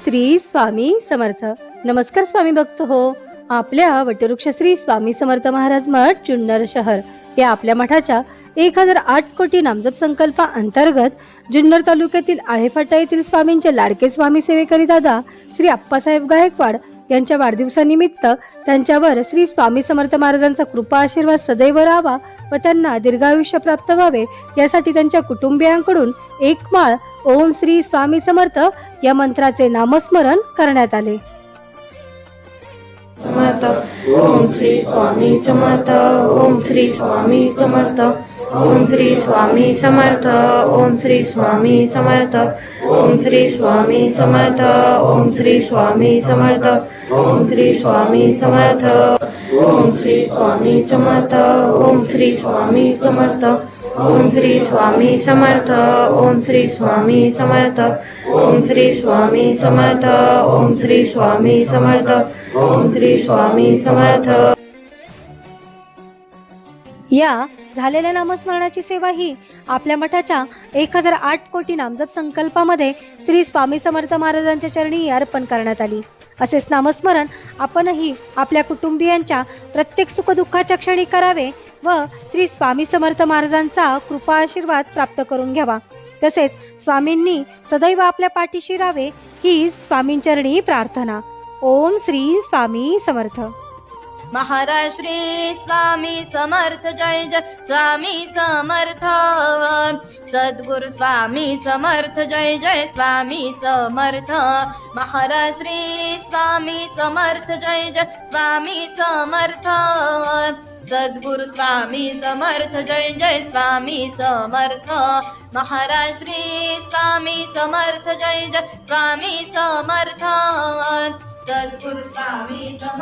श्री स्वामी समर्थ. नमस्कार स्वामी भक्त हो. आपल्या वटवृक्ष श्री स्वामी समर्थ महाराज मठ जुन्नर शहर या आपल्या मठाच्या 1008 कोटी नामजप संकल्पा अंतर्गत जुन्नर तालुक्यातील आळेफाटा येथील स्वामींचे लाडके स्वामी सेवेकरी दादा श्री अप्पासाहेब गायकवाड यांच्या वाढदिवसानिमित्त त्यांच्यावर श्री स्वामी समर्थ महाराजांचा कृपा आशीर्वाद सदैव राहावा व त्यांना दीर्घायुष्य प्राप्त व्हावे यासाठी त्यांच्या कुटुंबियांकडून एक माळ ओम श्री स्वामी समर्थ या मंत्राचे नामस्मरण करण्यात आले. समर्थ ओम श्री स्वामी समर्थ ओम श्री स्वामी समर्थ ओम श्री स्वामी समर्थ ओम श्री स्वामी समर्थ ओम श्री स्वामी समर्थ ओम श्री स्वामी समर्थ ओम श्री स्वामी समर्थ ओम श्री स्वामी समर्थ ओम श्री स्वामी समर्थ ओम श्री स्वामी समर्थ ओम श्री स्वामी समर्थ ओम श्री स्वामी समर्थ ओम श्री स्वामी समर्थ ओम श्री स्वामी समर्थ. या झालेल्या नामस्मरणाची सेवा ही आपल्या मठाच्या 1008 कोटी नामजप संकल्पामध्ये श्री स्वामी समर्थ महाराजांच्या चरणी अर्पण करण्यात आली. असेच नामस्मरण आपणही आपल्या कुटुंबियांच्या प्रत्येक सुखदुःखाच्या क्षणी करावे व श्री स्वामी समर्थ महाराजांचा कृपा आशीर्वाद प्राप्त करून घ्यावा. तसेच स्वामींनी सदैव आपल्या पाठीशी राहावे ही स्वामींचरणी प्रार्थना. ओम श्री स्वामी समर्थ. महाराज श्री स्वामी समर्थ जय जय स्वामी समर्थ. सद्गुरु स्वामी समर्थ जय जय स्वामी समर्थ. महाराज श्री स्वामी समर्थ जय जय स्वामी समर्थ. सद्गुरु स्वामी समर्थ जय जय स्वामी समर्थ. महाराज श्री स्वामी समर्थ जय जय स्वामी समर्थ. सद्गुरु स्वामी समर्थ.